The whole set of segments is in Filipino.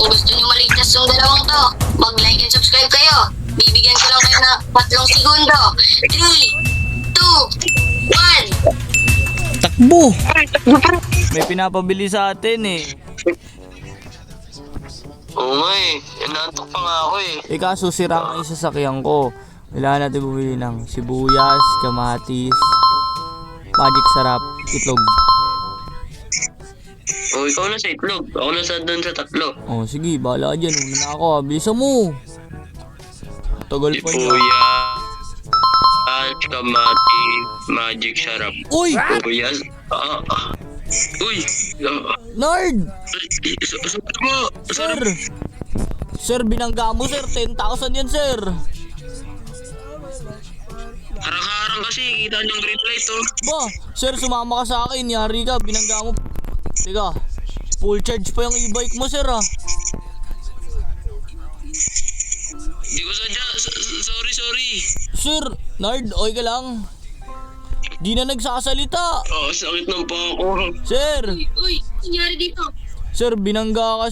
Kung gusto nyo maligtas yung dalawang to, mag-like and subscribe kayo. Bibigyan ko lang kayo na 3 segundo. 3, 2, 1. Takbo! May pinapabili sa atin eh. Oo nga eh. Inaantok pa nga ako eh. Eh kaso sira nga yung sasakyan ko. Kailangan natin bumili ng sibuyas, kamatis, magic sarap, itlog. Oh, ikaw na sa itlog. Ako na sa doon sa 3. Oh, sige, bahala ka dyan. Una na ako, bilisan mo. Tagal pa niya. Sibuyas, kamatis, magic sarap. Uy! Sibuyas. Uy! Nerd! Sabi mo! Sir! Sir, binangga mo sir. 10,000 yan sir. Harang-harang kasi. Kita niyong green light oh. Ba, sir, sumama ka sa akin. Yari ka, binangga mo. Teka, full charge pa yung e-bike mo sir ah. Hindi ko sadya. Sorry. Sir, Nerd, okay ka lang? Di na nagsasalita. Sakit ng paa ko. Sir! Uy, nangyari dito? Sir, binangga ka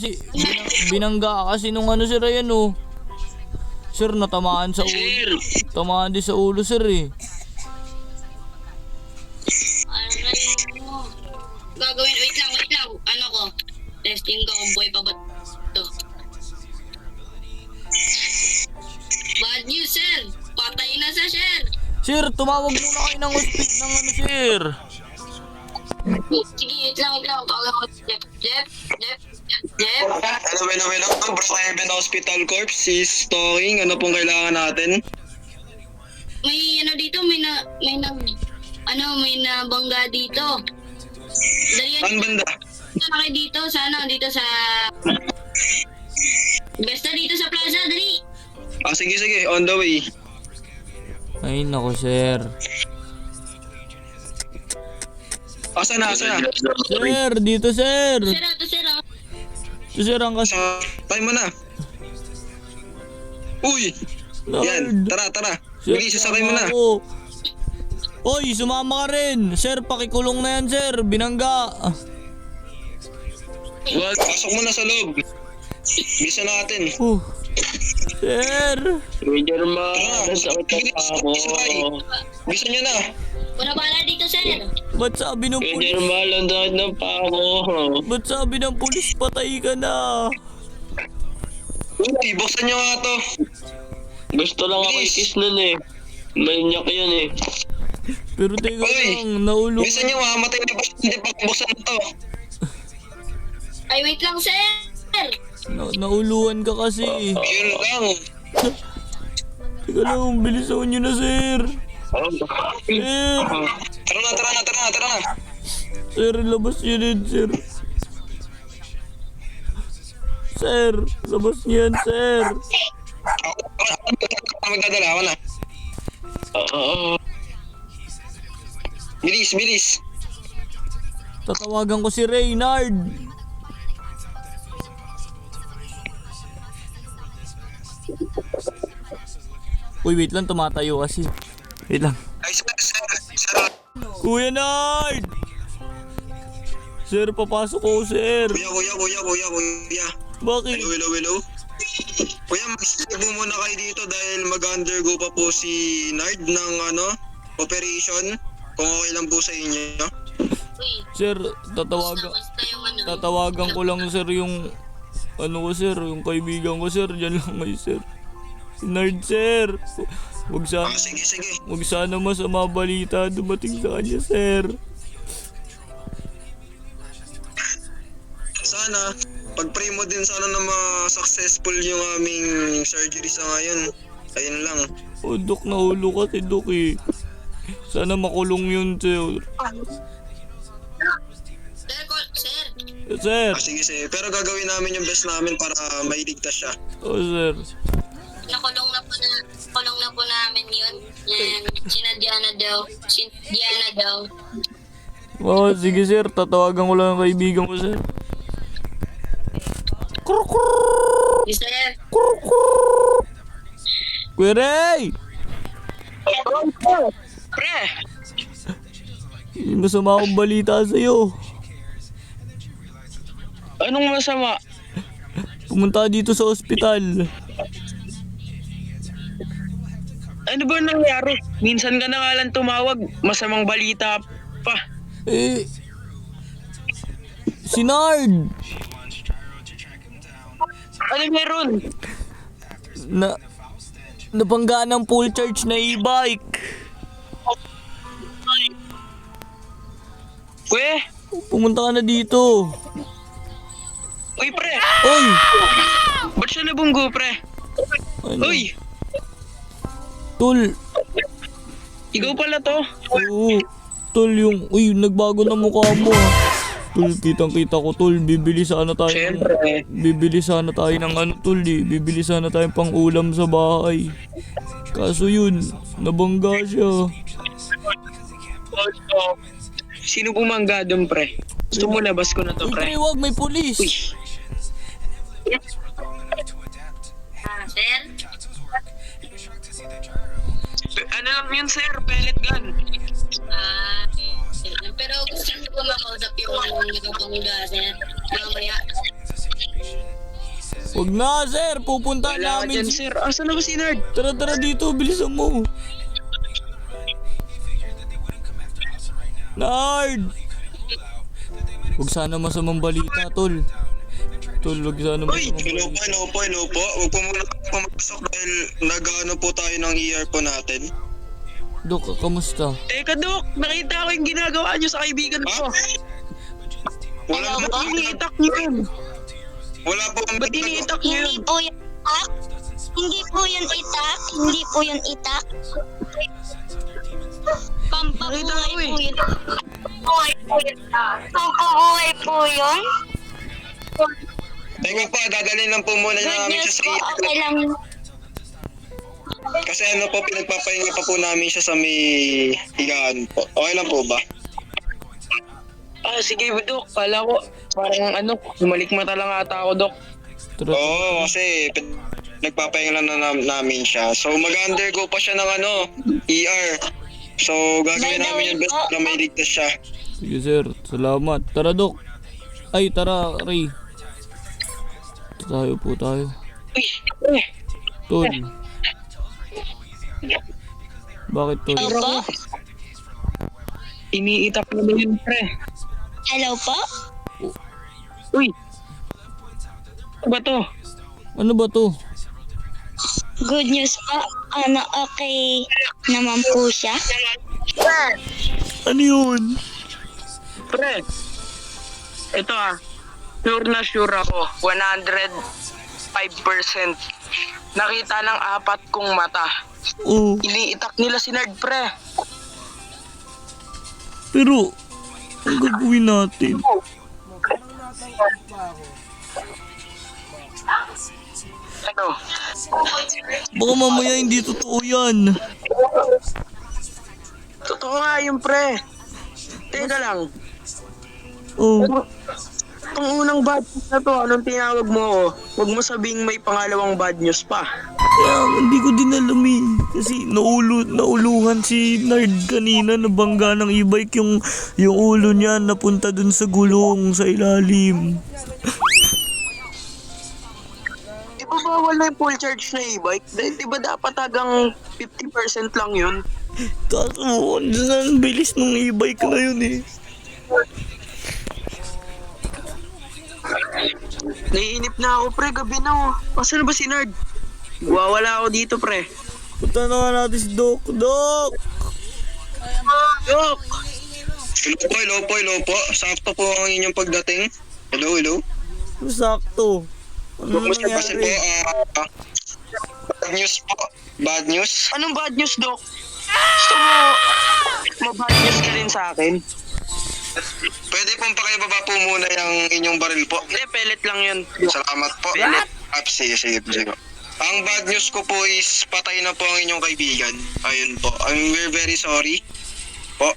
kasi nung ano sir, ayan oh. Sir, natamaan sa ulo. Sir! Tamaan din sa ulo sir eh. Aray mo. Gagawin, wait lang. Ano ko? Testing ko kung buhay pa ba ito. Bad news, sir. Patay na sa sir. Sir, tumawag muna kayo ng hospital ng ano sir. Sige, wait lang. Tawagan ko. Jeff. Hello. Bro Kevin Hospital Corp. Is talking. Ano pong kailangan natin? May ano dito, may nabangga dito. Dali Saan banda? kayo dito sa basta dito sa plaza, dali. Sige. On the way. Ay nako sir. Asa na? Sir, dito sir. Sir. Ito sir ang kas... Tayo mo na. Uy! Yan, tara. Sir, Bilis, sasakay mo na. ako. Oy, sumama ka rin. Sir, pakikulong na yan sir. Binangga. Wag, pasok mo na sa loob. Bisa natin. Sir. Major ma, sakit na ako. Bisa nyo na. Wala bala dito, sir. Ba't sabi ng Major pulis? ma, sakit ng paa ko. Ba't sabi ng pulis patay ka na? Uy, buksan nyo nga to. Gusto lang ako i-kiss nun eh. Manyak yun eh. Pero teka Uy, lang, naulong. bisa nyo matay na ba hindi pa buksan to. Ay, wait lang, sir. Nauluan ka kasi. Yun lang. Teka lang, bilisan nyo na sir. Sir. Tara na. Sir, labas nyo din sir. Sir, labas nyo yan sir. Ako magdadala ako na. Bilis. Tatawagan ko si Reynard. Uy, wait lang, tumatayo kasi. Wait lang. Ay, sir. Kuya Nard! Sir, papasok ko sir. Kuya. Bakit? Hello. Kuya, mag-stay po muna kayo dito dahil mag-undergo pa po si Nard ng operation. Kung okay lang po sa inyo. Uy, Sir, basta yung ano. tatawagan ko lang sir yung yung kaibigan ko sir, dyan lang kayo sir. Si Nard sir. Sige. Wag sana masama balita dumating sa kanya sir. Sana, pag-pray mo din sana na ma-successful yung aming surgery sa ngayon. Ayun lang. O Dok, nahulo kasi Dok eh. Sana makulong yun sir. Sir. Sir. Sige. Pero gagawin namin yung best namin para mailigtas siya. O sir. Nakulong na po namin yun. And sinadya na daw. Oh, sige sir, tatawagan ko lang ang kaibigan ko sir. Sir. Kuya Ray! Pre! May masama akong balita sa'yo. Anong masama? Pumunta ka dito sa ospital. Ano ba nangyari? Minsan ka na nga lang tumawag, masamang balita pa. Eh, si Nard! Ano meron? Nabangga ng full charge na e-bike. Uy, Pumunta ka na dito. uy pre, Oy! ba't siya nabunggo pre? Ano? Uy, Tol! ikaw pala to? Oo. Tol, uy, nagbago na mukha mo ah. Tol, kitang-kita ko, tol. Bibili sana tayo. Siyempre. Bibili sana tayo ng ano, tol eh. Bibili sana tayo pang ulam sa bahay. Kaso yun, nabangga siya. Sino bumangga doon pre? Gusto mo labas ko na to Uy, pre? pre, wag, may pulis. Uy, Sir? ano lang yun sir, pellet gun. Pero gusto niyo po makausap yung nagabangga, sir? Mamaya. Wag na, sir. Pupunta Wala ka namin. dyan sir. Asa na ba si Nard? Tara, tara dito. Bilisan mo. Nard! Huwag sana masamang balita, tol. Tol, huwag sana masamang Hello balita. po, hello po. Huwag po muna pumasok dahil nag-ano po tayo ng ER po natin. Dok, kamusta? Teka Dok, nakita ko yung ginagawa niyo sa kaibigan ko. Wala Hello po, po? Iniitak niyo yun. wala po kami Ba't iniitak niyo yun? Hindi po yan itak. Hindi po yan itak. Hindi po yan itak. Pampabuhay Nakita ko eh. po yun. Pampabuhay po yun. Teka po, dadalhin lang po muna Good namin news siya sa po. ER. Okay lang. Kasi ano po, pinagpapahinga pa po namin siya sa may higaan po. Okay lang po ba? Ah, sige Dok. Kala ko, parang ano, bumalik mata lang ata ako Dok. Tara, Oo, kasi nagpapahinga lang namin siya. So mag-undergo pa siya ng ano, ER. So gagawin By the namin way yung best po, na may ligtas siya. sige, sir. Salamat. Tara, Dok. Ay, tara, Ray. Tayo po tayo. Uy, Tol. Bakit, tol? Hello po? iniitak mo na yun pre. Hello po? Uy, ano ba to? Ano ba to? Good news po. Ano, okay naman po siya. Ano yun? Pre, ito sure na sure ako, 105%. Nakita ng 4 kong mata. Oh, Iniitak nila si Nard, pre. pero, ang gagawin natin? Ano? Baka mamaya hindi totoo yan. Totoo nga yun, pre. Teka lang. Oh, Itong unang bad news na to, anong tinawag mo ako? Huwag mo sabing may pangalawang bad news pa. kaya hindi ko din alam eh. Kasi nauluhan si Nard kanina, nabangga ng e-bike yung ulo niya napunta dun sa gulong sa ilalim. Di ba bawal na yung full charge na e-bike? Di ba dapat hanggang 50% lang yun? Kaso, ang bilis ng e-bike na yun eh. Naiinip na ako, pre. Gabi na, oh. Asan na ba si Nard? Wawala ako dito, pre. Punta na nga natin si Doc. Doc! Dok! Hello po. Sakto po ang inyong pagdating. Hello. Sakto. Ano Kumusta po? nangyari? Bad news po. Bad news? Anong bad news, Dok? Gusto mo mabad news ka rin sa akin? Pwede pong pakibaba po muna yung inyong baril po. Hindi, pellet lang yun. Salamat po. Sige po. Ang bad news ko po is patay na po ang inyong kaibigan. Ayun po. We're very sorry po.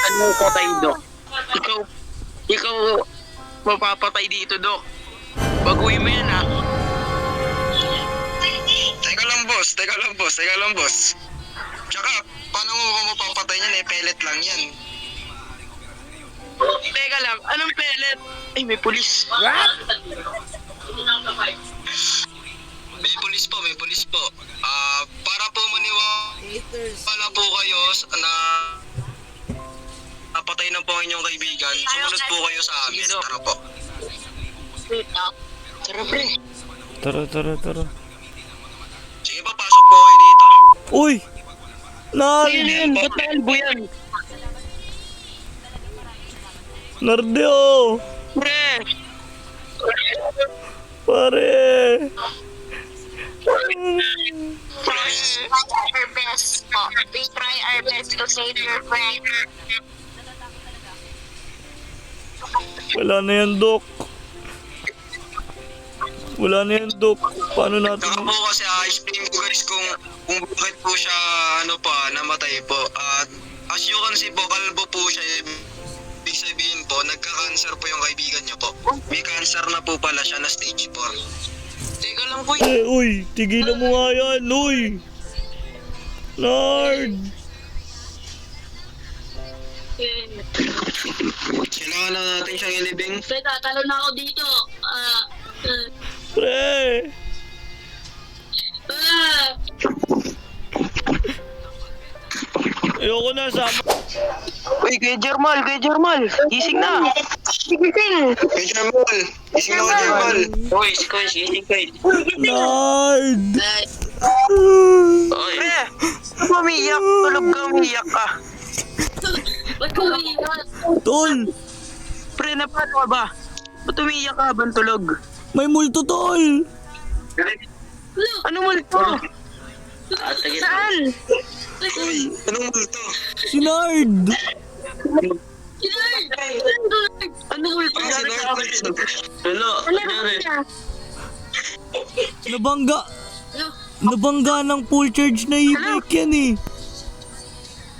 Ano patay, Dok? Ikaw mapapatay dito, Dok. Baguhin mo yan, ha? Teka lang, boss. Tsaka, paano mo mapapatay niyan eh? Pellet lang yan. Hindi, lang. Anong pellet? Ay, may pulis. May pulis po. Para po maniwala po kayo na napatay na po ang inyong kaibigan, sumunod po kayo sa amin. Tara po. Tara, pre. Tara. Sige pa, pasok po kayo dito. Uy! Nard! Ayun yun, ba't naalbo yan? Nardio! Pre! Pare! Our best po. We try our best to save your friend. Wala na yan, Dok. Paano natin? Saka po kasi explain ko guys kung bakit po siya namatay po. At as you can see po, kalbo po siya. Ibig sabihin po, nagka-cancer po yung kaibigan niya po. May cancer na po pala siya na stage 4. Teka lang po. Uy, tigilan mo nga yan, uy! Nard! Kailangan na natin siyang ilibing. Teka, talo na ako dito. Pre! Ayoko na, sama. Uy, Kuya Jermal. Gising na. Kay Jamal! Ising na ka Jamal! Uy, gising ko. Nard! Pre! Ano ba umiyak? Tulog ka, umiyak ka. Ba't ko umiiwan? Tol! Pre, napano ka ba? Ba't umiyak ka habang tulog? May multo, Tol! Ano multo? Saan? Uy, anong multo? Si Nard! Ano multo? Nabangga ng full charge na e-bike yan eh.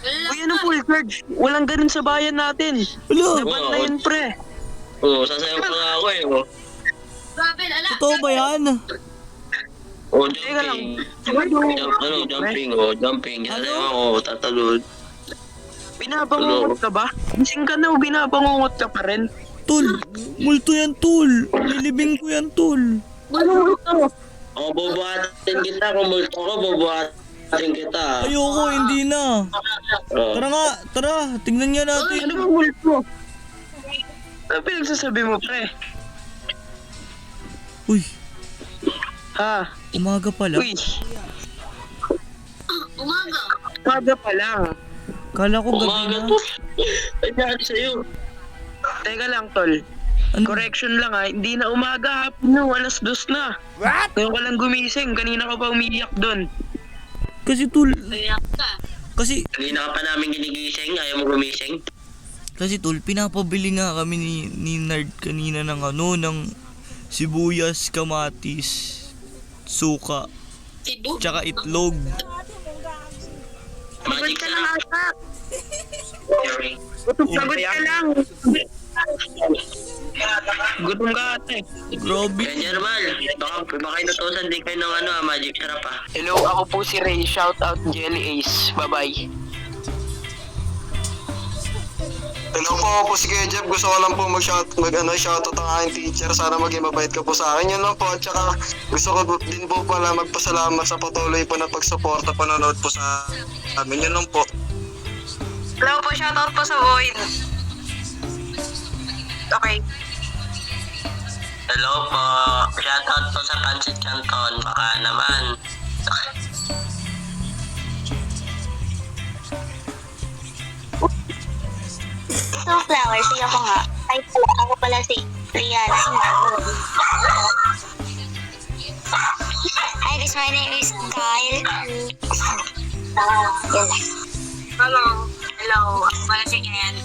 Uy, ano full charge? Walang ganun sa bayan natin. Wala! Naban na yun, pre. Sasayaw pa nga ako eh. Grabe, ala. Totoo ba yan? Teka lang. Jumping. Sasayaw ako, tatalon. Binabangungot ka ba? Gising ka na o binabangungot ka pa rin? Tol! Multo yan, Tol! Nilibing ko yan, Tol! Ano multo? Bubuhatin kita. Kung multo ko, bubuhatin kita. Ayoko, hindi na! Tara nga, tara! Tingnan nga natin! Ano ba multo? Ano pinagsasabi mo, pre? Uy! Ha? Umaga pala. Uy, Umaga. umaga pa lang. Kala ko gabi Umaga na. to. Nangyari sa'yo. Teka lang, tol. Ano? Correction lang ha, hindi na umaga, hapon na, 2:00 na. Ngayon ka lang gumising, kanina ka pa umiiyak doon. Kasi, Tol, Kaya ka. kasi, Kanina ka pa namin ginigising. Ayaw mo gumising. Tol, pinapabili nga kami ni Nard kanina ng ng sibuyas, kamatis, suka, Tibo. tsaka itlog. Magic ka sarap. lang ata. Jerry. Sagot ka lang. Gutom ka ate. Grabe. Kaya Jermal, baka inutosan din kayo ng magic sarap ah. Hello, ako po si Ray. Shout out Jelly Ace. Bye-bye. Hello po, ako po si Kuya Jeff. Gusto ko lang po shoutout ang aking teacher. Sana maging mabait ka po sa akin. Yun lang po. At saka gusto ko din po pala magpasalamat sa patuloy po na pagsuporta, panonood po sa amin. Yun lang po. Hello po, shout out po sa Void. Okay. Hello po. Shoutout po sa Pancit Canton. Baka naman. So, flowers, siya ko nga. Ay, ako pala si Rihanna. Hi guys, my name is Kyle. Hello. Hello. Ako pala si Ken.